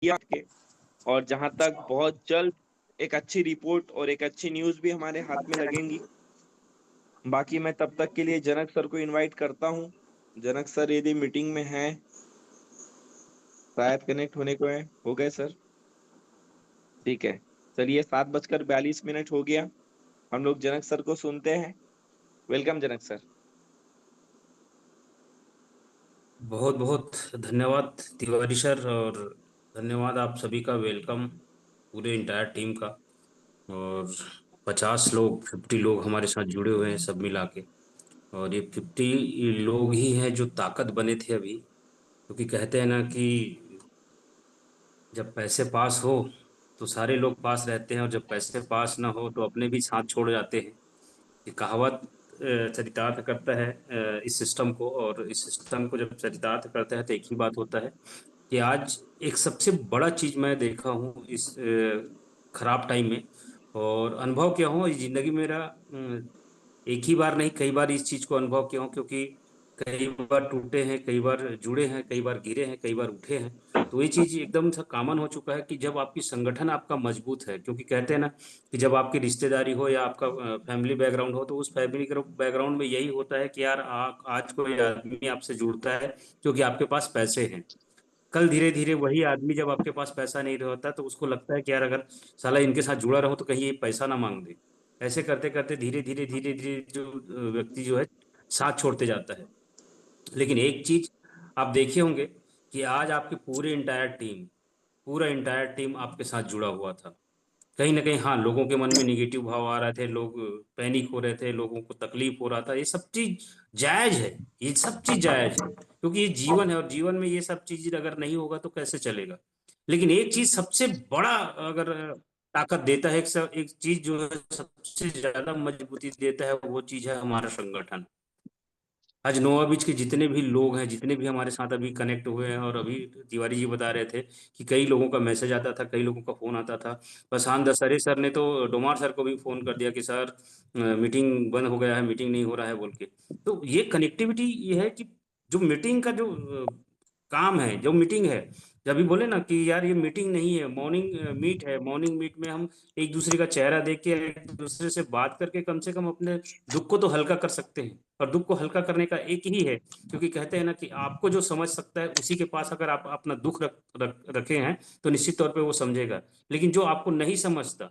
के। और जहां तक बहुत जल्द एक अच्छी रिपोर्ट और एक अच्छी न्यूज़ भी हमारे हाथ में लगेंगी। बाकी मैं तब तक के लिए जनक सर को इनवाइट करता हूँ। जनक सर यदि मीटिंग में हैं, शायद कनेक्ट होने को है, हो गए सर? ठीक है। चलिए, 7:42 हो गया। हम लोग जनक सर को सुनते हैं। वेलकम जनक सर। बहुत बहुत धन्यवाद तिवारी सर। और धन्यवाद आप सभी का, वेलकम पूरे इंटायर टीम का। और 50 लोग 50 लोग हमारे साथ जुड़े हुए हैं सब मिला के। और ये 50 लोग ही हैं जो ताकत बने थे अभी, क्योंकि कहते हैं ना कि जब पैसे पास हो तो सारे लोग पास रहते हैं, और जब पैसे पास ना हो तो अपने भी साथ छोड़ जाते हैं। ये कहावत चरितार्थ करता है इस सिस्टम को। और इस सिस्टम को जब चरितार्थ करता है तो एक ही बात होता है कि आज एक सबसे बड़ा चीज मैं देखा हूँ इस खराब टाइम में। और अनुभव किया हूँ, इस जिंदगी में मेरा एक ही बार नहीं कई बार इस चीज को अनुभव किया हूँ, क्योंकि कई बार टूटे हैं, कई बार जुड़े हैं, कई बार गिरे हैं, कई बार उठे हैं। तो ये चीज एकदम सा कॉमन हो चुका है कि जब आपकी संगठन आपका मजबूत है, क्योंकि कहते हैं ना कि जब आपकी रिश्तेदारी हो या आपका फैमिली बैकग्राउंड हो, तो उस फैमिली बैकग्राउंड में यही होता है कि यार आज कोई आदमी आपसे जुड़ता है क्योंकि आपके पास पैसे हैं। कल धीरे धीरे वही आदमी जब आपके पास पैसा नहीं रहता तो उसको लगता है कि यार अगर साला इनके साथ जुड़ा रहो तो कहीं ये पैसा ना मांग दे। ऐसे करते करते धीरे धीरे जो व्यक्ति जो है साथ छोड़ते जाता है। लेकिन एक चीज आप देखे होंगे कि आज आपकी पूरा इंटायर टीम आपके साथ जुड़ा हुआ था। कहीं ना कहीं हाँ, लोगों के मन में निगेटिव भाव आ रहे थे, लोग पैनिक हो रहे थे, लोगों को तकलीफ हो रहा था। ये सब चीज जायज है, ये सब चीज जायज है, क्योंकि ये जीवन है और जीवन में ये सब चीज अगर नहीं होगा तो कैसे चलेगा। लेकिन एक चीज सबसे बड़ा अगर ताकत देता है, एक चीज जो है सबसे ज्यादा मजबूती देता है, वो चीज है हमारा संगठन। आज नोवा बीच के जितने भी लोग हैं, जितने भी हमारे साथ अभी कनेक्ट हुए हैं, और अभी तिवारी जी बता रहे थे कि कई लोगों का मैसेज आता था, कई लोगों का फोन आता था। प्रशांत दसरे सर ने तो डोमार सर को भी फोन कर दिया कि सर मीटिंग बंद हो गया है, मीटिंग नहीं हो रहा है बोल के। तो ये कनेक्टिविटी ये है कि जो मीटिंग का जो काम है, जो मीटिंग है, जब भी बोले ना कि यार ये मीटिंग नहीं है, मॉर्निंग मीट है। मॉर्निंग मीट में हम एक दूसरे का चेहरा देख के, एक दूसरे से बात करके कम से कम अपने दुख को तो हल्का कर सकते हैं। और दुख को हल्का करने का एक ही है, क्योंकि कहते हैं ना कि आपको जो समझ सकता है उसी के पास अगर आप अपना दुख रखे हैं तो निश्चित तौर पे वो समझेगा। लेकिन जो आपको नहीं समझता,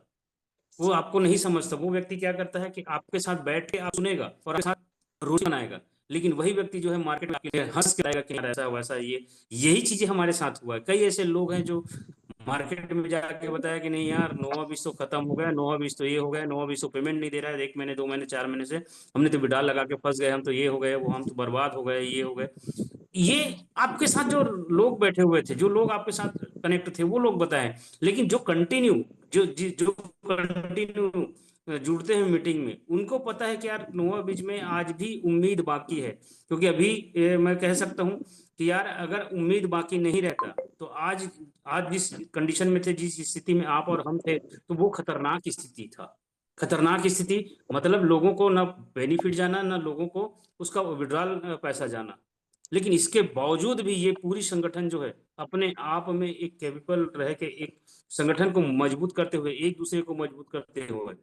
वो आपको नहीं समझता, वो व्यक्ति क्या करता है कि आपके साथ बैठ के आप सुनेगा और आपके साथ रोटी बनाएगा। लेकिन वही व्यक्ति जो है मार्केट में आके हंस के आएगा कि यार ऐसा वैसा ये यही चीजें हमारे साथ हुआ है। कई ऐसे लोग हैं जो मार्केट में जाके बताया कि नहीं यार, नोवा बीस तो खत्म हो गया, नोवा बीस तो ये हो गया, नोवा बीस तो पेमेंट नहीं दे रहा है 1 महीने 2 महीने 4 महीने से, हमने तो विड्रॉल लगा के फंस गए, हम तो ये हो गए, वो हम तो बर्बाद हो गए, ये हो गए। ये आपके साथ जो लोग बैठे हुए थे, जो लोग आपके साथ कनेक्ट थे, वो लोग बताएं। लेकिन जो कंटिन्यू जुड़ते हैं मीटिंग में, उनको पता है कि यार नोवा बीच में आज भी उम्मीद बाकी है। क्योंकि अभी मैं कह सकता हूँ कि यार अगर उम्मीद बाकी नहीं रहता तो आज आज जिस कंडीशन में थे, जिस स्थिति में आप और हम थे, तो वो खतरनाक स्थिति था। खतरनाक स्थिति मतलब लोगों को ना बेनिफिट जाना, ना लोगों को उसका विड्रॉल पैसा जाना। लेकिन इसके बावजूद भी ये पूरी संगठन जो है अपने आप में एक कैपेबल रह के, एक संगठन को मजबूत करते हुए, एक दूसरे को मजबूत करते हुए,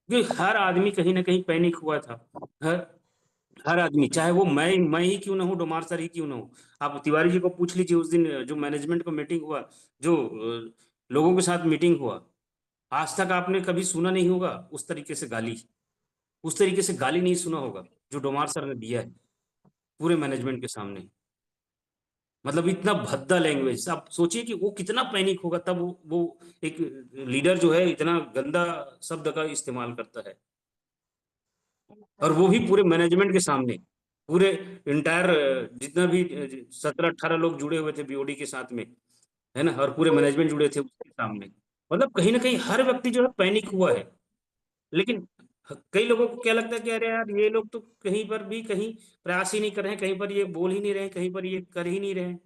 क्योंकि हर आदमी कहीं ना कहीं पैनिक हुआ था। हर हर आदमी, चाहे वो मैं ही क्यों ना हूँ, डोमार सर ही क्यों ना हूँ। आप तिवारी जी को पूछ लीजिए, उस दिन जो मैनेजमेंट को मीटिंग हुआ, जो लोगों के साथ मीटिंग हुआ, आज तक आपने कभी सुना नहीं होगा उस तरीके से गाली, उस तरीके से गाली नहीं सुना होगा जो डोमार सर ने दिया है पूरे मैनेजमेंट के सामने। मतलब इतना भद्दा लैंग्वेज, आप सोचिए कि वो कितना पैनिक होगा तब वो एक लीडर जो है इतना गंदा शब्द का इस्तेमाल करता है, और वो भी पूरे मैनेजमेंट के सामने। पूरे इंटायर जितना भी 17-18 लोग जुड़े हुए थे बीओडी के साथ में, है ना, और पूरे मैनेजमेंट जुड़े थे उसके सामने। मतलब कहीं ना कहीं हर व्यक्ति जो है पैनिक हुआ है। लेकिन कई लोगों को क्या लगता है कि अरे यार ये लोग तो कहीं पर भी कहीं प्रयास ही नहीं कर रहे हैं, कहीं पर ये बोल ही नहीं रहे हैं, कहीं पर ये कर ही नहीं रहे हैं।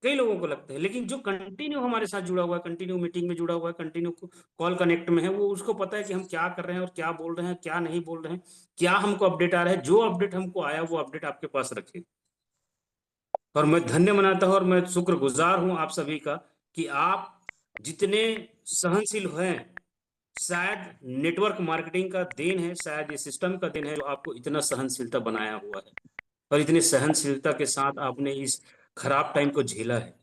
कई लोगों को लगता है, लेकिन जो कंटिन्यू हमारे साथ जुड़ा हुआ है, कंटिन्यू मीटिंग में जुड़ा हुआ है, कंटिन्यू कॉल कनेक्ट में है, वो उसको पता है कि हम क्या कर रहे हैं और क्या बोल रहे हैं, क्या नहीं बोल रहे हैं, क्या हमको अपडेट आ रहा है। जो अपडेट हमको आया वो अपडेट आपके पास रखे। और मैं धन्य मनाता हूँ और मैं शुक्रगुजार हूँ आप सभी का कि आप जितने सहनशील हैं, शायद नेटवर्क मार्केटिंग का देन है, शायद ये सिस्टम का देन है जो आपको इतना सहनशीलता बनाया हुआ है, और इतनी सहनशीलता के साथ आपने इस खराब टाइम को झेला है,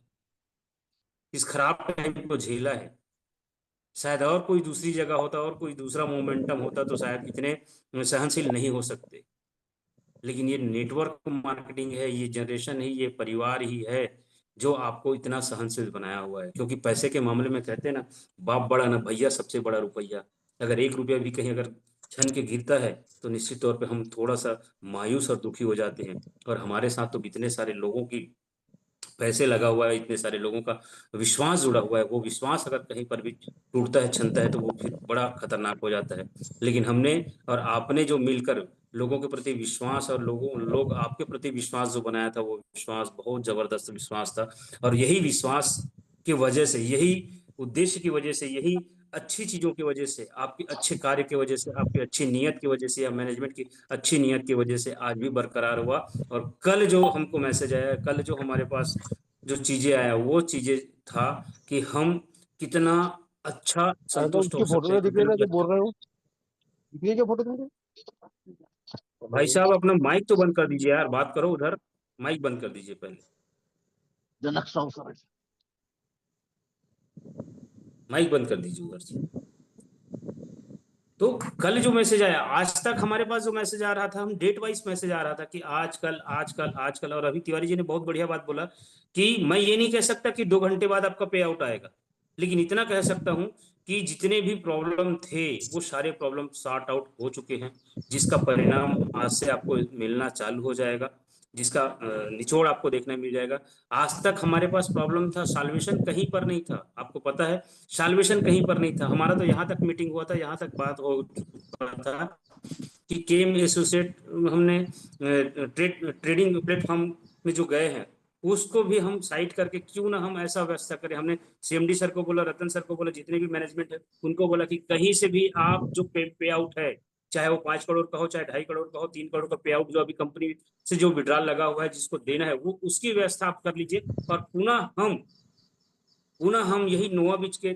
इस खराब टाइम को झेला है। शायद और कोई दूसरी जगह होता और कोई दूसरा मोमेंटम होता तो शायद इतने सहनशील नहीं हो सकते। लेकिन ये नेटवर्क मार्केटिंग है, ये जनरेशन ही, ये परिवार ही है जो आपको इतना सहनशील बनाया हुआ है। क्योंकि पैसे के मामले में कहते हैं ना, बाप बड़ा ना भैया, सबसे बड़ा रुपया। अगर 1 रुपया भी कहीं अगर छन के गिरता है तो निश्चित तौर पे हम थोड़ा सा मायूस और दुखी हो जाते हैं। और हमारे साथ तो इतने सारे लोगों की पैसे लगा हुआ है, इतने सारे लोगों का विश्वास जुड़ा हुआ है, वो विश्वास अगर कहीं पर भी टूटता है, छनता है, तो वो फिर बड़ा खतरनाक हो जाता है। लेकिन हमने और आपने जो मिलकर लोगों के प्रति विश्वास और लोग आपके प्रति विश्वास जो बनाया था, वो विश्वास बहुत जबरदस्त विश्वास था। और यही विश्वास की वजह से, यही उद्देश्य की वजह से, यही अच्छी चीजों की वजह से, आपके अच्छे कार्य की वजह से, आपकी अच्छी नीयत की वजह से, या मैनेजमेंट की अच्छी नीयत की वजह से आज भी बरकरार हुआ। और कल जो हमको मैसेज आया, कल जो हमारे पास जो चीजें आया, वो चीजें था कि हम कितना अच्छा अरे तो संतुष्ट उसकी हो फोटो सकते तो हैं, दिख रही कितना है जो अच्छा। बोल रहे हो, दिख रही है क्या फोटो तुमको? भाई साहब, अपना माइक तो बंद कर दीजिए यार, बात करो उधर। माइक बंद कर दीजिए पहले, जनक साहु सर। माइक बंद कर दीजिए उधर से। तो कल जो मैसेज आया, आज तक हमारे पास जो मैसेज आ रहा था, हम डेट वाइज मैसेज आ रहा था कि आजकल आजकल आजकल। और अभी तिवारी जी ने बहुत बढ़िया बात बोला कि मैं ये नहीं कह सकता कि 2 घंटे बाद आपका पे आउट आएगा, लेकिन इतना कह सकता हूं कि जितने भी प्रॉब्लम थे वो सारे प्रॉब्लम सॉर्ट आउट हो चुके हैं, जिसका परिणाम आज से आपको मिलना चालू हो जाएगा, जिसका निचोड़ आपको देखने मिल जाएगा। आज तक हमारे पास प्रॉब्लम था, सॉल्यूशन कहीं पर नहीं था, आपको पता है। सॉल्यूशन कहीं पर नहीं था हमारा। तो यहाँ तक मीटिंग हुआ था, यहाँ तक बात हो चुका था कि केम एसोसिएट हमने ट्रेडिंग प्लेटफॉर्म में जो गए हैं, उसको भी हम साइट करके क्यों ना हम ऐसा व्यवस्था करें। हमने सीएमडी सर को बोला, रतन सर को बोला, जितने भी मैनेजमेंट है उनको बोला कि कहीं से भी आप जो पे आउट है, चाहे वो 5 करोड़ का हो, चाहे 2.5 करोड़ का हो, 3 करोड़ का पे आउट जो अभी कंपनी से जो विड्रॉल लगा हुआ है, जिसको देना है, वो उसकी व्यवस्था आप कर लीजिए। और पुनः हम यही नोवा बीच के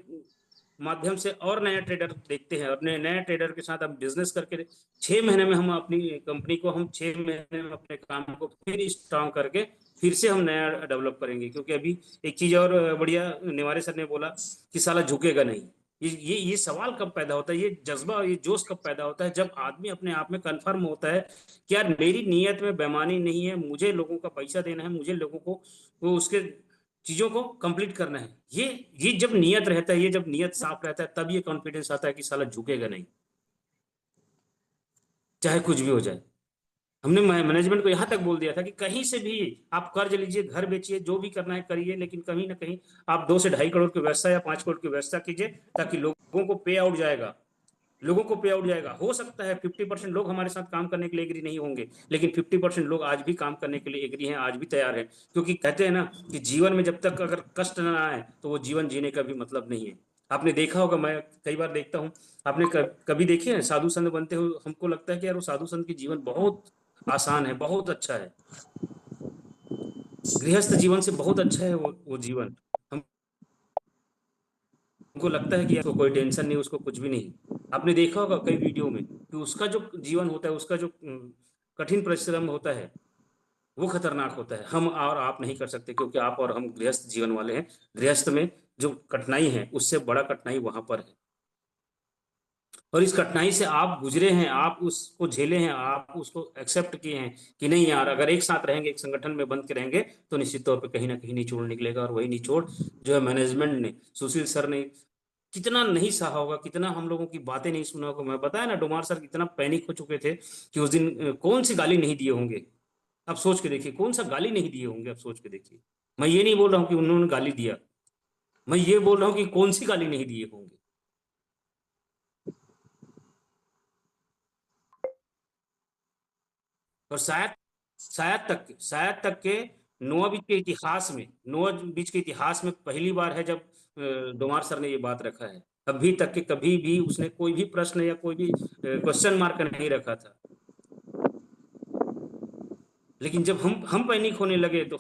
माध्यम से और नया ट्रेडर देखते हैं, और नए ट्रेडर के साथ हम बिजनेस करके 6 महीने में हम अपनी कंपनी को, हम 6 महीने में अपने काम को फिर स्ट्रांग करके फिर से हम नया डेवलप करेंगे। क्योंकि अभी एक चीज और बढ़िया निवारे सर ने बोला कि साला झुकेगा नहीं। ये सवाल कब पैदा होता है, ये जज्बा और ये जोश कब पैदा होता है, जब आदमी अपने आप में कंफर्म होता है कि यार मेरी नीयत में बेईमानी नहीं है, मुझे लोगों का पैसा देना है, मुझे लोगों को वो उसके चीजों को कंप्लीट करना है। ये जब नियत रहता है, ये जब नियत साफ रहता है, तब ये कॉन्फिडेंस आता है कि साला झुकेगा नहीं, चाहे कुछ भी हो जाए। हमने मैनेजमेंट को यहाँ तक बोल दिया था कि कहीं से भी आप कर्ज लीजिए, घर बेचिए, जो भी करना है करिए, लेकिन कहीं ना कहीं आप 2 से 2.5 करोड़ की व्यवस्था या 5 करोड़ की व्यवस्था कीजिए, ताकि लोगों को पे आउट जाएगा। लोगों को पे आउट जाएगा। हो सकता है 50% लोग हमारे साथ काम करने के लिए एग्री नहीं होंगे, लेकिन 50% लोग आज भी काम करने के लिए एग्री हैं, आज भी तैयार हैं। क्योंकि कहते हैं ना कि जीवन में जब तक अगर कष्ट ना आए तो वो जीवन जीने का भी मतलब नहीं है। आपने देखा होगा, मैं कई बार देखता हूँ, आपने कभी देखे हैं साधु संत बनते हुए, हमको लगता है कि यार वो साधु संत की जीवन बहुत आसान है, बहुत अच्छा है, गृहस्थ जीवन से बहुत अच्छा है वो जीवन। हमको लगता है कि उसको कोई टेंशन नहीं, उसको कुछ भी नहीं। आपने देखा होगा कई वीडियो में कि उसका जो जीवन होता है, उसका जो कठिन परिश्रम होता है, वो खतरनाक होता है। हम और आप नहीं कर सकते, क्योंकि आप और हम गृहस्थ जीवन वाले हैं। गृहस्थ में जो कठिनाई है, उससे बड़ा कठिनाई वहां पर है। और इस कठिनाई से आप गुजरे हैं, आप उसको झेले हैं, आप उसको एक्सेप्ट किए हैं कि नहीं यार, अगर एक साथ रहेंगे, एक संगठन में बंद के रहेंगे, तो निश्चित तौर पे कहीं ना कहीं निचोड़ निकलेगा। और वही निचोड़ जो है मैनेजमेंट ने, सुशील सर ने कितना नहीं सहा होगा, कितना हम लोगों की बातें नहीं सुना होगा। मैं बताया ना, डोमार सर कितना पैनिक हो चुके थे कि उस दिन कौन सी गाली नहीं दिए होंगे। आप सोच के देखिए, कौन सा गाली नहीं दिए होंगे, आप सोच के देखिए। मैं ये नहीं बोल रहा हूँ कि उन्होंने गाली दिया, मैं ये बोल रहा हूँ कि कौन सी गाली नहीं दिए होंगे। और शायद तक के नोआ बीच के इतिहास में पहली बार है जब डोमार सर ने ये बात रखा है। अभी तक के कभी भी उसने कोई भी प्रश्न या कोई भी क्वेश्चन मार्क नहीं रखा था। लेकिन जब हम पैनिक होने लगे, तो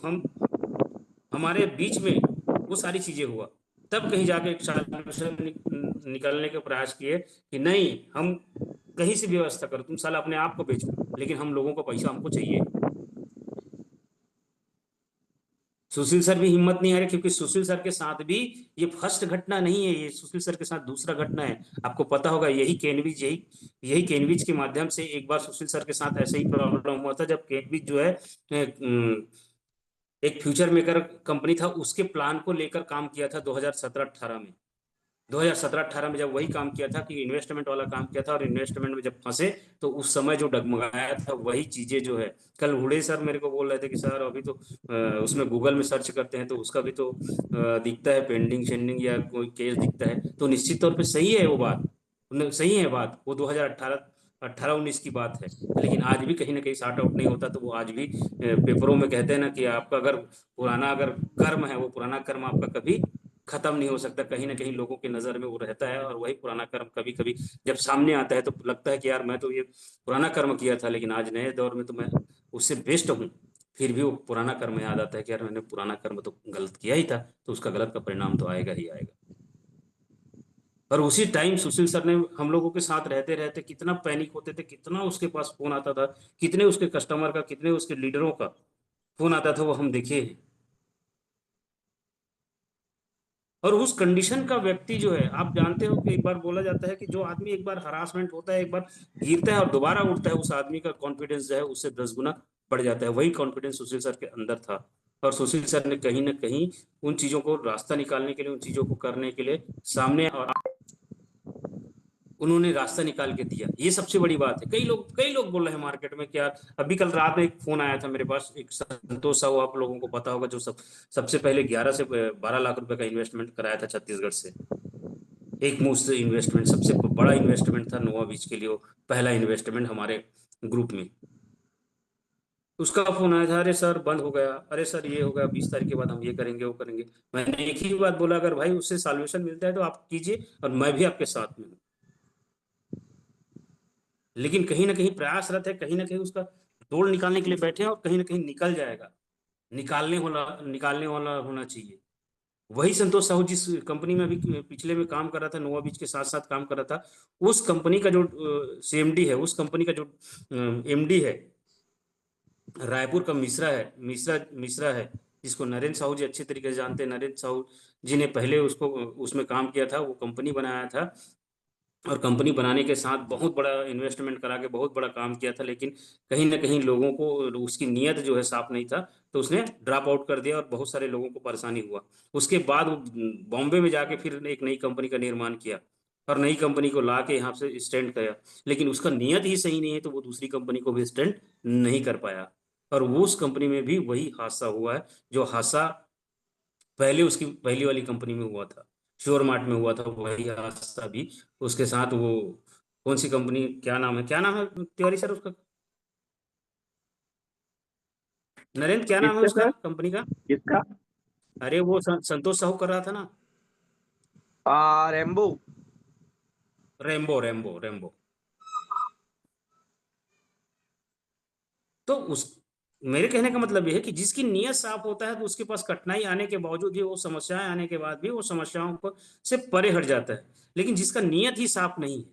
हमारे बीच में वो सारी चीजें हुआ। तब कहीं जाके एक सॉल्यूशन निकालने के प्रयास किए कि नहीं, हम कहीं से व्यवस्था करो, तुम साला अपने आप को बेचो, लेकिन हम लोगों का पैसा हमको चाहिए। सुशील सर भी हिम्मत नहीं हारे, क्योंकि सुशील सर के साथ भी ये फर्स्ट घटना नहीं है, ये सुशील सर के साथ दूसरा घटना है। आपको पता होगा, यही केनविज के माध्यम से एक बार सुशील सर के साथ ऐसे ही प्रॉब्लम हुआ था, जब केनविज जो है एक फ्यूचर मेकर कंपनी था, उसके प्लान को लेकर काम किया था 2017-18 में। 2017-18 में जब वही काम किया था कि इन्वेस्टमेंट वाला काम किया था, और इन्वेस्टमेंट में जब फंसे तो उस समय जो डगमगाया था वही चीजें जो है। कल हुडे सर मेरे को बोल रहे थे कि सर अभी तो उसमें गूगल में सर्च करते हैं तो उसका भी तो दिखता है पेंडिंग शेंडिंग या कोई केस दिखता है, तो निश्चित तौर पे सही है वो बात, सही है बात, वो 2018-19 की बात है। लेकिन आज भी कहीं ना कहीं सॉर्ट आउट नहीं होता, तो वो आज भी पेपरों में कहते हैं ना कि आपका अगर कर्म है, वो पुराना कर्म आपका कभी खत्म नहीं हो सकता, कहीं ना कहीं लोगों की नजर में वो रहता है, और वही पुराना कर्म कभी कभी जब सामने आता है तो लगता है कि यार मैं तो ये पुराना कर्म किया था, लेकिन आज नए दौर में तो मैं उससे बेस्ट हूँ। फिर भी वो पुराना कर्म याद आता है कि यार मैंने पुराना कर्म तो गलत किया ही था, तो उसका गलत का परिणाम तो आएगा ही आएगा। और उसी टाइम सुशील सर ने हम लोगों के साथ रहते रहते कितना पैनिक होते थे, कितना उसके पास फोन आता था, कितने उसके कस्टमर का, कितने उसके लीडरों का फोन आता था, वो हम देखे हैं। और उस कंडीशन का व्यक्ति जो है, आप जानते हो कि एक बार बोला जाता है कि जो आदमी एक बार हरासमेंट होता है, एक बार गिरता है और दोबारा उठता है, उस आदमी का कॉन्फिडेंस जो है उससे 10 गुना बढ़ जाता है। वही कॉन्फिडेंस सुशील सर के अंदर था, और सुशील सर ने कहीं ना कहीं उन चीजों को रास्ता निकालने के लिए, उन चीजों को करने के लिए सामने, और उन्होंने रास्ता निकाल के दिया। ये सबसे बड़ी बात है। कई लोग बोल रहे हैं मार्केट में कि यार, अभी कल रात में एक फोन आया था मेरे पास, एक संतोष साहू, आप लोगों को पता होगा, जो सबसे पहले 11 से 12 लाख रुपए का इन्वेस्टमेंट कराया था छत्तीसगढ़ से। एक मुश्त इन्वेस्टमेंट, सबसे बड़ा इन्वेस्टमेंट था नोवा बीच के लिए, वो पहला इन्वेस्टमेंट हमारे ग्रुप में। उसका फोन आया था, अरे सर बंद हो गया, अरे सर ये हो गया, 20 तारीख के बाद हम ये करेंगे वो करेंगे। मैंने एक ही बात बोला, अगर भाई उससे सॉल्यूशन मिलता है तो आप कीजिए, और मैं भी आपके साथ में हूँ। लेकिन कहीं ना कहीं प्रयासरत है, कहीं ना कहीं उसका तोड़ निकालने के लिए बैठे हैं, और कहीं ना कहीं निकल जाएगा। निकालने वाला होना चाहिए। वही संतोष साहू जिस कंपनी में अभी पिछले में काम कर रहा था, नोवा बीच के साथ साथ काम कर रहा था, उस कंपनी का जो सीएमडी है, उस कंपनी का जो एमडी है, रायपुर का मिश्रा है, जिसको नरेंद्र साहू जी अच्छे तरीके से जानते हैं। नरेंद्र साहू जी ने पहले उसको उसमें काम किया था, वो कंपनी बनाया था, और कंपनी बनाने के साथ बहुत बड़ा इन्वेस्टमेंट करा के बहुत बड़ा काम किया था, लेकिन कहीं ना कहीं लोगों को उसकी नीयत जो है साफ नहीं था, तो उसने ड्रॉप आउट कर दिया, और बहुत सारे लोगों को परेशानी हुआ। उसके बाद वो बॉम्बे में जाके फिर एक नई कंपनी का निर्माण किया, और नई कंपनी को ला के यहाँ से स्टैंड किया, लेकिन उसका नीयत ही सही नहीं है, तो वो दूसरी कंपनी को भी स्टैंड नहीं कर पाया। और वो उस कंपनी में भी वही हादसा हुआ है, जो हादसा पहले उसकी पहली वाली कंपनी में हुआ था, श्योर मार्ट में हुआ था, वही हादसा भी उसके साथ। वो कौन सी कंपनी, क्या नाम है तिवारी सर उसका? नरेंद्र, क्या नाम है किसका उसका सर? कंपनी का? किसका? अरे वो संतोष साहू कर रहा था ना। रेम्बो। Rainbow, rainbow, rainbow. तो उस मेरे कहने का मतलब यह है कि जिसकी नीयत साफ होता है, तो उसके पास कठिनाई आने के बावजूद भी, वो समस्याएं आने के बाद भी, वो समस्याओं को से परे हट जाता है। लेकिन जिसका नीयत ही साफ नहीं है,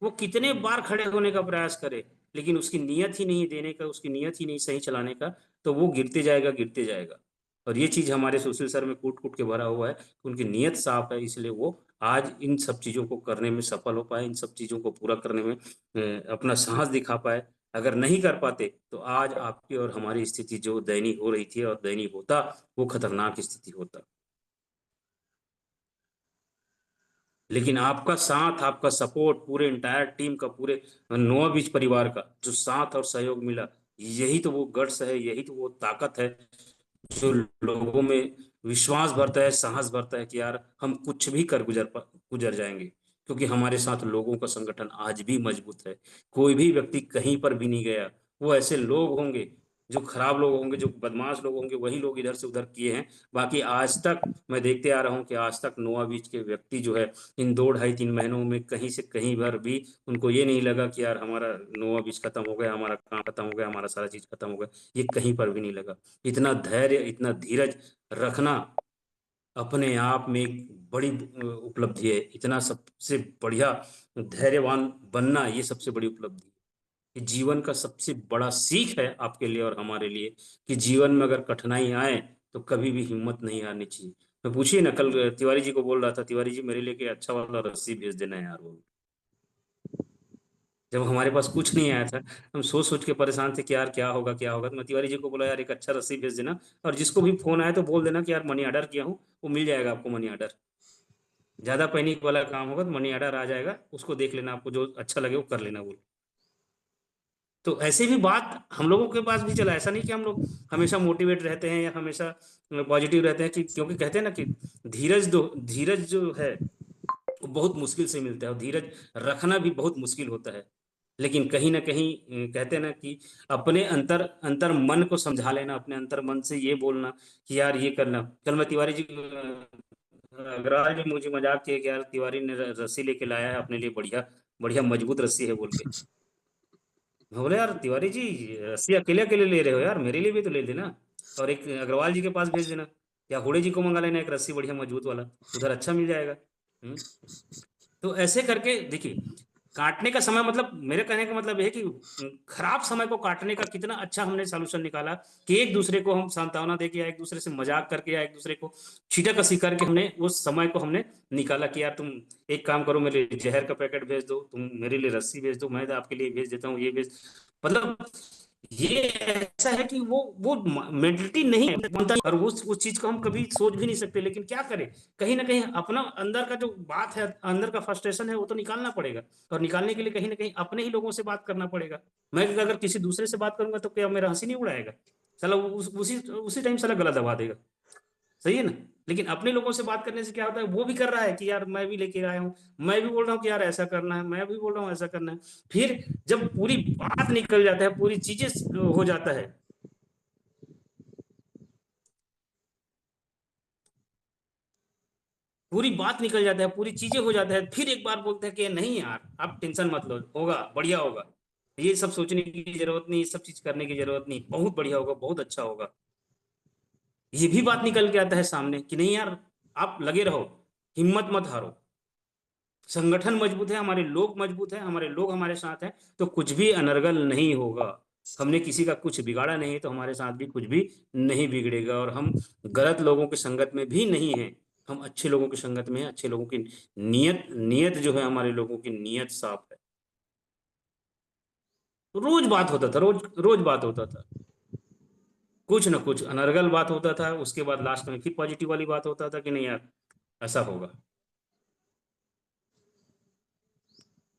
वो कितने बार खड़े होने का प्रयास करे, लेकिन उसकी नीयत ही नहीं देने का, उसकी नीयत ही नहीं सही चलाने का, तो वो गिरते जाएगा, गिरते जाएगा। और ये चीज हमारे सुशील सर में कूट कूट के भरा हुआ है कि उनकी नीयत साफ है, इसलिए वो आज इन सब चीजों को करने में सफल हो पाए, इन सब चीजों को पूरा करने में अपना साहस दिखा पाए। अगर नहीं कर पाते तो आज आपकी और हमारी स्थिति जो दयनीय हो रही थी और दयनीय होता, वो खतरनाक स्थिति होता। लेकिन आपका साथ, आपका सपोर्ट, पूरे इंटायर टीम का, पूरे नोआ बीच परिवार का जो साथ और सहयोग मिला, यही तो वो गट्स है, यही तो वो ताकत है, जो लोगों में विश्वास भरता है, साहस भरता है कि यार हम कुछ भी कर गुजर जाएंगे, क्योंकि हमारे साथ लोगों का संगठन आज भी मजबूत है। कोई भी व्यक्ति कहीं पर भी नहीं गया। वो ऐसे लोग होंगे, जो खराब लोग होंगे, जो बदमाश लोग होंगे, वही लोग इधर से उधर किए हैं। बाकी आज तक मैं देखते आ रहा हूँ कि आज तक नोआ बीच के व्यक्ति जो है, इन 2 ढाई 3 महीनों में कहीं से कहीं भर भी उनको ये नहीं लगा कि यार हमारा नोआ बीच खत्म हो गया, हमारा काम खत्म हो गया, हमारा सारा चीज खत्म हो गया। ये कहीं पर भी नहीं लगा। इतना धैर्य, इतना धीरज रखना, अपने आप में एक बड़ी उपलब्धि है। इतना सबसे बढ़िया धैर्यवान बनना ये सबसे बड़ी उपलब्धि है। कि जीवन का सबसे बड़ा सीख है आपके लिए और हमारे लिए कि जीवन में अगर कठिनाई आए तो कभी भी हिम्मत नहीं हारनी चाहिए। मैं पूछिए ना, कल तिवारी जी को बोल रहा था, तिवारी जी मेरे लिए कि अच्छा वाला रस्सी भेज देना यार। वो जब हमारे पास कुछ नहीं आया था, हम सोच सोच के परेशान थे कि यार क्या होगा क्या होगा, तो मैं तिवारी जी को बोला यार एक अच्छा रस्सी भेज देना, और जिसको भी फोन आया तो बोल देना कि यार मनी ऑर्डर किया हूँ, वो मिल जाएगा आपको मनी ऑर्डर। ज्यादा पैनिक वाला काम होगा तो मनी ऑर्डर आ जाएगा, उसको देख लेना, आपको जो अच्छा लगे वो कर लेना। बोल तो ऐसे भी बात हम लोगों के पास भी चला। ऐसा नहीं कि हम लोग हमेशा मोटिवेट रहते हैं या हमेशा पॉजिटिव रहते हैं, कि क्योंकि कहते हैं ना कि धीरज जो है वो बहुत मुश्किल से मिलता है, और धीरज रखना भी बहुत मुश्किल होता है। लेकिन कहीं ना कहीं कहते हैं ना कि अपने अंतर अंतर मन को समझा लेना, अपने अंतर मन से ये बोलना कि यार ये करना। कल मैं तिवारी जी अग्रवाल जी मुझे मजाक किए कि यार तिवारी ने रस्सी लेके लाया है अपने लिए, बढ़िया बढ़िया मजबूत रस्सी है बोल के। मैं बोला यार तिवारी जी रस्सी अकेले अकेले ले रहे हो यार, मेरे लिए भी तो ले देना, और एक अग्रवाल जी के पास भेज देना, या हुडे जी को मंगा लेना एक रस्सी बढ़िया मजबूत वाला, उधर अच्छा मिल जाएगा। हम्म। तो ऐसे करके देखिए, काटने का समय, मतलब मेरे कहने का मतलब यह है कि खराब समय को काटने का कितना अच्छा हमने सॉल्यूशन निकाला, कि एक दूसरे को हम सांत्वना देके या एक दूसरे से मजाक करके या एक दूसरे को छीटा कसी करके हमने उस समय को हमने निकाला कि यार तुम एक काम करो, मेरे लिए जहर का पैकेट भेज दो, तुम मेरे लिए रस्सी भेज दो, मैं आपके लिए भेज देता हूँ ये भेज। मतलब ये ऐसा है कि वो मेंटलिटी नहीं है बनता, और उस चीज को हम कभी सोच भी नहीं सकते, लेकिन क्या करें, कहीं ना कहीं अपना अंदर का जो बात है, अंदर का फ्रस्ट्रेशन है, वो तो निकालना पड़ेगा। और निकालने के लिए कहीं ना कहीं अपने ही लोगों से बात करना पड़ेगा। मैं अगर किसी दूसरे से बात करूंगा तो क्या मेरा हंसी नहीं उड़ाएगा? साला उसी उसी टाइम साला गला दबा देगा। सही है ना? लेकिन अपने लोगों से बात करने से क्या होता है, वो भी कर रहा है कि यार मैं भी लेके आया हूँ, मैं भी बोल रहा हूँ कि यार ऐसा करना है, मैं भी बोल रहा हूँ ऐसा करना है। फिर जब पूरी बात निकल जाता है, पूरी चीजें हो जाता है, पूरी बात निकल जाता है, पूरी चीजें हो जाता है, फिर एक बार बोलते हैं कि नहीं यार आप टेंशन मत लो, होगा बढ़िया होगा, ये सब सोचने की जरूरत नहीं, ये सब चीज करने की जरूरत नहीं, बहुत बढ़िया होगा, बहुत अच्छा होगा। ये भी बात निकल के आता है सामने कि नहीं यार आप लगे रहो, हिम्मत मत हारो, संगठन मजबूत है, हमारे लोग मजबूत है, हमारे लोग हमारे साथ हैं, तो कुछ भी अनर्गल नहीं होगा। हमने किसी का कुछ बिगाड़ा नहीं, तो हमारे साथ भी कुछ भी नहीं बिगड़ेगा, और हम गलत लोगों की संगत में भी नहीं हैं, हम अच्छे लोगों की संगत में हैं, अच्छे लोगों की नियत नियत जो है, हमारे लोगों की नियत साफ है। रोज बात होता था, रोज रोज बात होता था, कुछ ना कुछ अनर्गल बात होता था, उसके बाद लास्ट में फिर पॉजिटिव वाली बात होता था कि नहीं यार ऐसा होगा।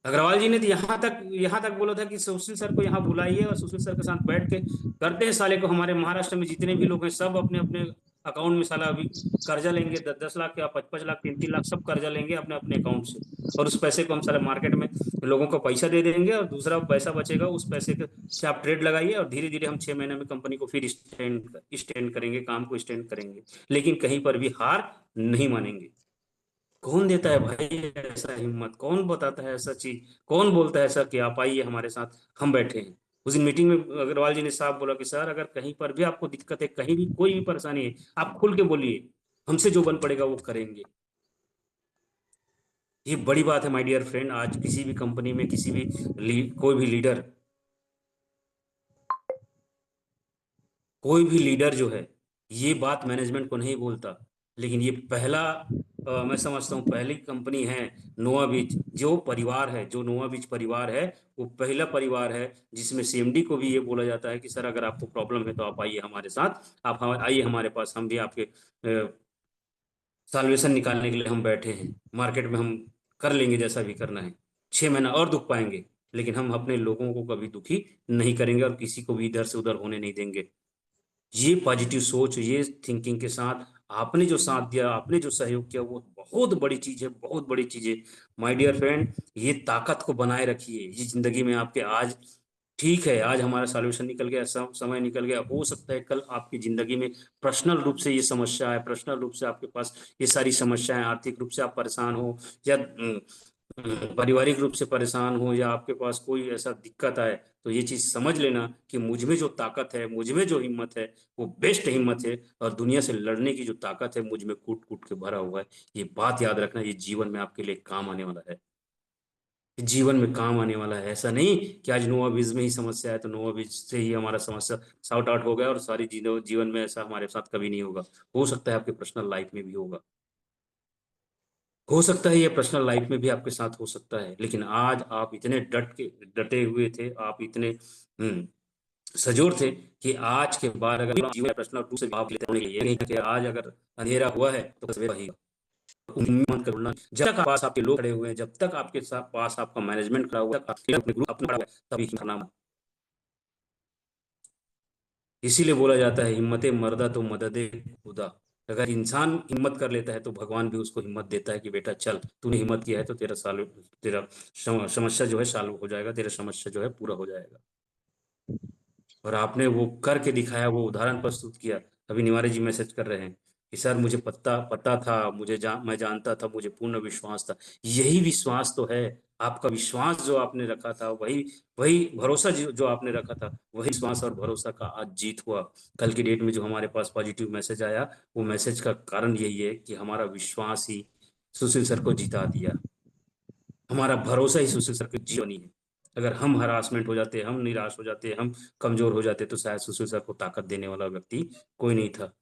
अग्रवाल जी ने तो यहाँ तक बोला था कि सुशील सर को यहाँ बुलाइए और सुशील सर के साथ बैठ के करते हैं साले को, हमारे महाराष्ट्र में जितने भी लोग हैं सब अपने अपने अकाउंट में साला अभी कर्जा लेंगे, 10-10 लाख या 55 लाख, 3-3 लाख सब कर्जा लेंगे अपने अपने अकाउंट से, और उस पैसे को हम सारे मार्केट में लोगों को पैसा दे देंगे, और दूसरा पैसा बचेगा उस पैसे से आप ट्रेड लगाइए, और धीरे धीरे हम 6 महीने में कंपनी को फिर स्टैंड करेंगे, काम को स्टैंड करेंगे, लेकिन कहीं पर भी हार नहीं मानेंगे। कौन देता है भाई ऐसा हिम्मत, कौन बताता है ऐसा चीज, कौन बोलता है ऐसा कि आप आइए हमारे साथ, हम बैठे हैं। उस दिन मीटिंग में अग्रवाल जी ने साफ बोला कि सर अगर कहीं पर भी आपको दिक्कत है, कहीं भी कोई भी परेशानी है, आप खुल के बोलिए, हमसे जो बन पड़ेगा वो करेंगे। ये बड़ी बात है माय डियर फ्रेंड। आज किसी भी कंपनी में किसी भी कोई भी लीडर, कोई भी लीडर जो है ये बात मैनेजमेंट को नहीं बोलता, लेकिन ये पहला मैं समझता हूँ पहली कंपनी है नोवा बीच, जो परिवार है, जो नोवा बीच परिवार है, वो पहला परिवार है जिसमें सीएमडी को भी ये बोला जाता है कि सर अगर आपको प्रॉब्लम है तो आप आइए हमारे साथ, आप आइए हमारे पास, हम भी आपके सॉल्यूशन निकालने के लिए हम बैठे हैं, मार्केट में हम कर लेंगे जैसा भी करना है, 6 महीना और दुख पाएंगे, लेकिन हम अपने लोगों को कभी दुखी नहीं करेंगे और किसी को भी इधर से उधर होने नहीं देंगे। ये पॉजिटिव सोच, ये थिंकिंग के साथ आपने जो साथ दिया, आपने जो सहयोग किया, वो बहुत बड़ी चीज है, बहुत बड़ी चीज है। माय डियर फ्रेंड, ये ताकत को बनाए रखिए, ये जिंदगी में आपके आज ठीक है, आज हमारा सॉल्यूशन निकल गया, समय निकल गया, हो सकता है कल आपकी जिंदगी में पर्सनल रूप से ये समस्या है, पर्सनल रूप से आपके पास ये सारी समस्याएं, आर्थिक रूप से आप परेशान हो, या पारिवारिक रूप से परेशान हो, या आपके पास कोई ऐसा दिक्कत आए, तो ये चीज समझ लेना कि मुझ में जो ताकत है, मुझ में जो हिम्मत है, वो बेस्ट हिम्मत है, और दुनिया से लड़ने की जो ताकत है मुझ में कूट कूट के भरा हुआ है। ये बात याद रखना, ये जीवन में आपके लिए काम आने वाला है, जीवन में काम आने वाला है। ऐसा नहीं कि आज नोवा बीज में ही समस्या है तो नोवा बीज से ही हमारा समस्या सॉर्ट आउट हो गया और सारी जीवन में ऐसा हमारे साथ कभी नहीं होगा। हो सकता है आपके पर्सनल लाइफ में भी होगा, हो सकता है ये पर्सनल लाइफ में भी आपके साथ हो सकता है, लेकिन आज आप इतने डटे हुए थे, आप इतने सजोर थे कि आज के बाद अगर जीवन पर्सनल रूप से भाव लेते होने के लिए नहीं कि आज अगर अंधेरा हुआ है तो सवेरा ही उम्मीद मत करना। जब तक पास आपके लोग खड़े हुए हैं, जब तक आपके साथ पास आपका मैनेजमेंट खड़ा हुआ है, अपने ग्रुप अपना खड़ा हुआ है, तभी करना। इसीलिए बोला जाता है हिम्मत मर्दा तो मदद खुदा। अगर इंसान हिम्मत कर लेता है तो भगवान भी उसको हिम्मत देता है कि बेटा चल, तूने हिम्मत किया है तो तेरा समस्या जो है सॉल्व हो जाएगा, तेरा समस्या जो है पूरा हो जाएगा। और आपने वो करके दिखाया, वो उदाहरण प्रस्तुत किया। अभी निवारी जी मैसेज कर रहे हैं कि सर मुझे पता पता था, मैं जानता था, मुझे पूर्ण विश्वास था। यही विश्वास तो है, आपका विश्वास जो आपने रखा था, वही वही भरोसा जो आपने रखा था, वही विश्वास और भरोसा का आज जीत हुआ। कल की डेट में जो हमारे पास पॉजिटिव मैसेज आया, वो मैसेज का कारण यही है कि हमारा विश्वास ही सुशील सर को जिता दिया, हमारा भरोसा ही सुशील सर की जीवनी है। अगर हम हरासमेंट हो जाते, हम निराश हो जाते, हम कमजोर हो जाते, तो शायद सुशील सर को ताकत देने वाला व्यक्ति कोई नहीं था।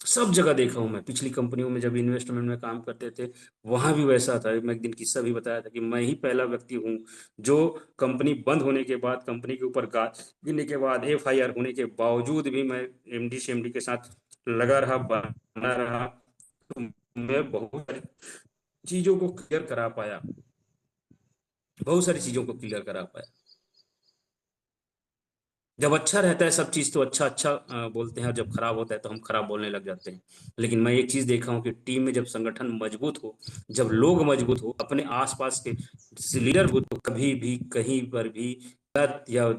सब जगह देखा हूं मैं, पिछली कंपनियों में जब इन्वेस्टमेंट में काम करते थे वहां भी वैसा था। मैं एक दिन किस्सा भी बताया था कि मैं ही पहला व्यक्ति हूं जो कंपनी बंद होने के बाद, कंपनी के ऊपर गाज गिरने के बाद, FIR होने के बावजूद भी मैं MD CMD के साथ लगा रहा, बना रहा। तो मैं बहुत सारी चीजों को क्लियर करा पाया, बहुत सारी चीजों को क्लियर करा पाया। जब अच्छा रहता है सब चीज तो अच्छा अच्छा बोलते हैं, और जब खराब होता है तो हम खराब बोलने लग जाते हैं। लेकिन मैं एक चीज देखा हूं कि टीम में जब संगठन मजबूत हो, जब लोग मजबूत हो, अपने आसपास के लीडर हो, तो कभी भी कहीं पर भी गलत या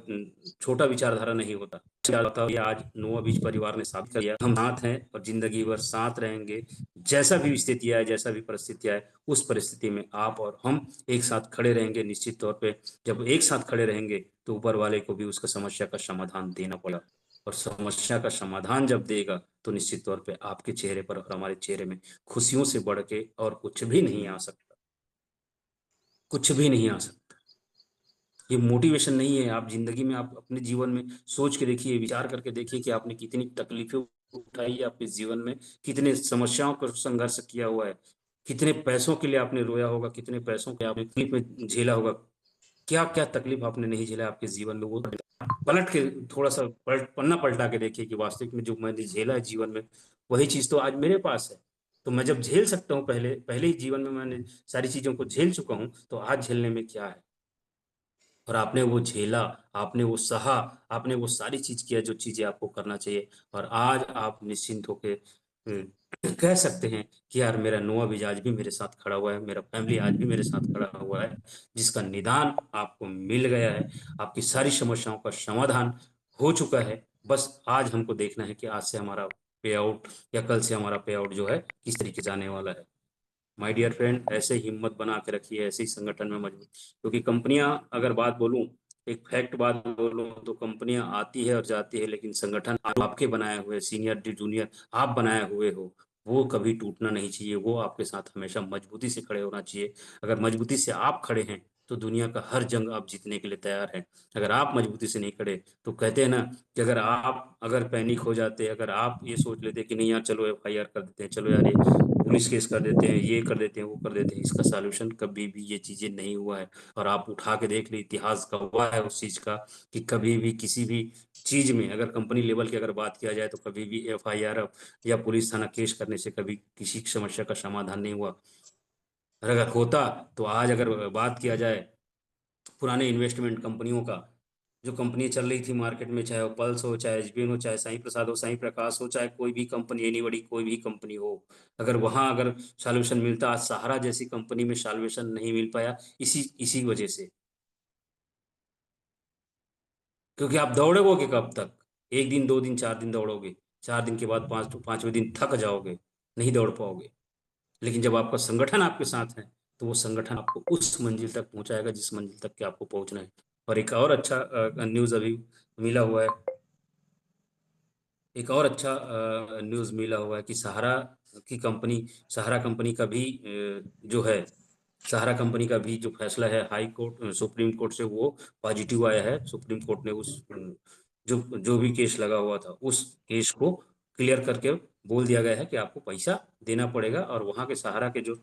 छोटा विचारधारा नहीं होता। ये आज नोवा बीच परिवार ने साबित कर दिया, हम साथ हैं और जिंदगी भर साथ रहेंगे। जैसा भी स्थिति आए, जैसा भी परिस्थिति आए, उस परिस्थिति में आप और हम एक साथ खड़े रहेंगे। निश्चित तौर पे जब एक साथ खड़े रहेंगे तो ऊपर वाले को भी उसका समस्या का समाधान देना पड़ेगा, और समस्या का समाधान जब देगा तो निश्चित तौर पे आपके चेहरे पर और हमारे चेहरे में खुशियों से बढ़ के और कुछ भी नहीं आ सकता, कुछ भी नहीं आ सकता। ये मोटिवेशन नहीं है। आप जिंदगी में, आप अपने जीवन में सोच के देखिए, विचार करके देखिए कि आपने कितनी तकलीफें उठाई है आपके जीवन में, कितने समस्याओं का संघर्ष किया हुआ है, कितने पैसों के लिए आपने रोया होगा, कितने पैसों के आपने तकलीफ में झेला होगा। क्या क्या तकलीफ आपने नहीं झेला आपके जीवन में, वो पलट के थोड़ा सा पन्ना पलटा के देखिए कि वास्तविक में जो मैंने झेला है जीवन में, वही चीज तो आज मेरे पास है। तो मैं जब झेल सकता हूँ, पहले पहले ही जीवन में मैंने सारी चीजों को झेल चुका हूँ, तो आज झेलने में क्या है। और आपने वो झेला, आपने वो सहा, आपने वो सारी चीज किया जो चीजें आपको करना चाहिए, और आज आप निश्चिंत होके कह सकते हैं कि यार मेरा नोआ भी आज भी मेरे साथ खड़ा हुआ है, मेरा फैमिली आज भी मेरे साथ खड़ा हुआ है, जिसका निदान आपको मिल गया है, आपकी सारी समस्याओं का समाधान हो चुका है। बस आज हमको देखना है कि आज से हमारा पे आउट या कल से हमारा पे आउट जो है किस तरीके से आने वाला है। माय डियर फ्रेंड, ऐसे हिम्मत बना के रखिए, ऐसे ही संगठन में मजबूत, क्योंकि कंपनियां, अगर बात बोलूं, एक फैक्ट बात बोलूं, तो कंपनियां आती है और जाती है, लेकिन संगठन आपके बनाए हुए, सीनियर जूनियर आप बनाए हुए हो, वो कभी टूटना नहीं चाहिए। वो आपके साथ हमेशा मजबूती से खड़े होना चाहिए। अगर मजबूती से आप खड़े हैं तो दुनिया का हर जंग आप जीतने के लिए तैयार हैं। अगर आप मजबूती से नहीं खड़े, तो कहते हैं ना कि अगर पैनिक हो जाते, अगर आप ये सोच लेते कि नहीं यार चलो FIR कर देते हैं, चलो यार ये पुलिस केस कर देते हैं, ये कर देते हैं, वो कर देते हैं, इसका सॉल्यूशन कभी भी ये चीजें नहीं हुआ है। और आप उठा के देख ली, इतिहास गवाह है उस चीज का कि कभी भी किसी भी चीज में, अगर कंपनी लेवल की अगर बात किया जाए, तो कभी भी FIR या पुलिस थाना केस करने से कभी किसी समस्या का समाधान नहीं हुआ। और अगर होता, तो आज अगर बात किया जाए पुराने इन्वेस्टमेंट कंपनियों का, जो कंपनी चल रही थी मार्केट में, चाहे वो पल्स हो, चाहे SBN हो, चाहे साईं प्रसाद हो, साईं प्रकाश हो, चाहे कोई भी कंपनी, एनी बड़ी कोई भी कंपनी हो, अगर वहां अगर सॉल्यूशन मिलता, आज सहारा जैसी कंपनी में सॉल्यूशन नहीं मिल पाया, इसी इसी वजह से। क्योंकि आप दौड़ोगे कब तक, एक दिन, 2 दिन, 4 दिन दौड़ोगे, 4 दिन के बाद 5वें दिन थक जाओगे, नहीं दौड़ पाओगे। लेकिन जब आपका संगठन आपके साथ है, तो वो संगठन आपको उस मंजिल तक पहुंचाएगा जिस मंजिल तक के आपको पहुंचना है। और एक और अच्छा न्यूज़ अभी मिला हुआ है, एक और अच्छा न्यूज़ मिला हुआ है कि सहारा कंपनी का भी जो है, सहारा कंपनी का भी जो फैसला है हाई कोर्ट सुप्रीम कोर्ट से, वो पॉजिटिव आया है। सुप्रीम कोर्ट ने उस जो जो भी केस लगा हुआ था उस केस को क्लियर करके बोल दिया गया है कि आपको पैसा देना पड़ेगा। और वहां के सहारा के जो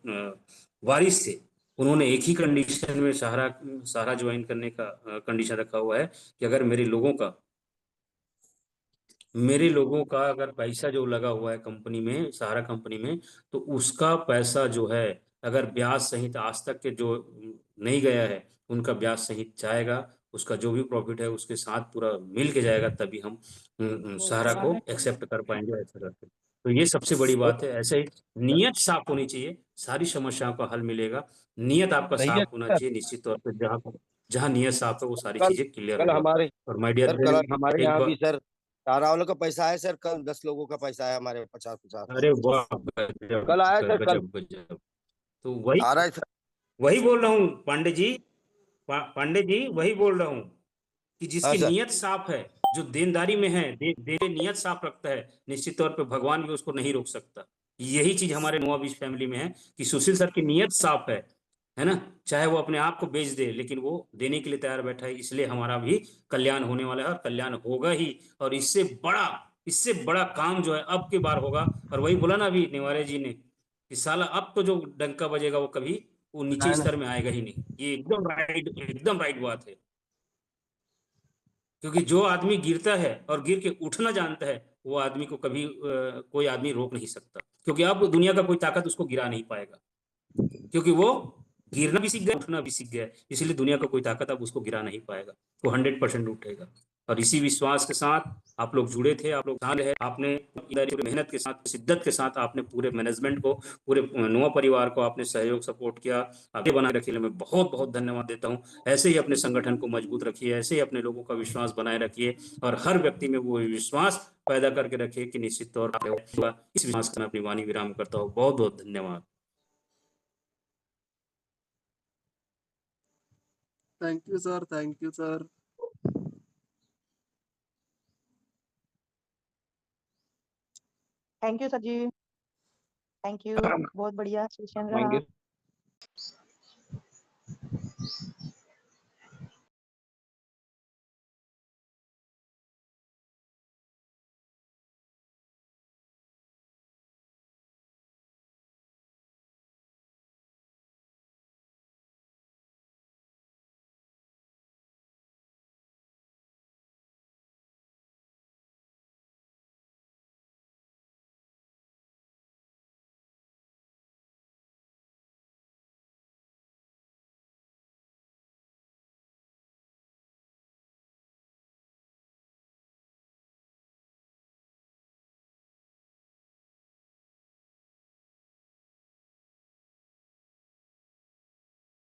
वारिस थे, उन्होंने एक ही कंडीशन में सहारा सहारा ज्वाइन करने का कंडीशन रखा हुआ है कि अगर मेरे लोगों का अगर पैसा जो लगा हुआ है कंपनी में, सहारा कंपनी में, तो उसका पैसा जो है, अगर ब्याज सहित आज तक के जो नहीं गया है उनका ब्याज सहित जाएगा, उसका जो भी प्रॉफिट है उसके साथ पूरा मिल के जाएगा, तभी हम सहारा को एक्सेप्ट कर पाएंगे ऐसा करके। तो ये सबसे बड़ी बात है। ऐसे ही नीयत साफ होनी चाहिए, सारी समस्याओं का हल मिलेगा। नियत आपका भैया साफ होना सर, चाहिए, निश्चित तौर पर जहाँ जहाँ नियत साफ है वो सारी कल चीजें क्लियर कल होगा। हमारे और माय डियर सर कल फ्रेंड, हमारे एक यहाँ भी बार, सर 12 वालों का पैसा है सर। कल 10 लोगों का पैसा है, हमारे 50-50 अरे वाह, गजब कल आया सर, कल गजब गजब। तो वही आ रहा है सर। वही बोल रहा हूँ पांडे जी, पांडे जी वही बोल रहा हूँ कि हाँ जिसकी सर। नीयत साफ है, जो देनदारी में है, दे नीयत साफ रखता है, निश्चित तौर पे भगवान भी उसको नहीं रोक सकता। यही चीज हमारे नोआ बीच फैमिली में है कि सुशील सर की नीयत साफ है ना। चाहे वो अपने आप को बेच दे, लेकिन वो देने के लिए तैयार बैठा है, इसलिए हमारा भी कल्याण होने वाला है और कल्याण होगा ही। और इससे बड़ा काम जो है अब की बार होगा। और वही बोला ना अभी नेवारे जी ने कि साला अब तो जो डंका बजेगा वो कभी वो नीचे नहीं नहीं स्तर में आएगा ही नहीं। ये एकदम राइट बात है। क्योंकि जो आदमी गिरता है और गिर के उठना जानता है, वो आदमी को कभी कोई आदमी रोक नहीं सकता, क्योंकि अब दुनिया का कोई ताकत उसको गिरा नहीं पाएगा, क्योंकि वो गिरना भी सीख गया, उठना भी सीख गया है। इसलिए दुनिया का कोई ताकत अब उसको गिरा नहीं पाएगा, वो 100% उठेगा। और इसी विश्वास के साथ आप लोग जुड़े थे, आप लोग साथ रहे, आपने पूरी मेहनत के साथ, शिद्दत के साथ आपने पूरे मैनेजमेंट को, पूरे नोआ परिवार को आपने सहयोग सपोर्ट किया, आगे बना रखने में बहुत बहुत धन्यवाद देता हूँ। ऐसे ही अपने संगठन को मजबूत रखिए, ऐसे ही अपने लोगों का विश्वास बनाए रखिए, और हर व्यक्ति में वो विश्वास पैदा करके रखिए कि निश्चित तौर पर इस विश्वास का मैं अपनी वाणी विराम करता हूँ। बहुत बहुत धन्यवाद। Thank you sir, thank you sir. Thank you sir ji, thank you, बहुत बढ़िया सेशन थैंक रहा। यू।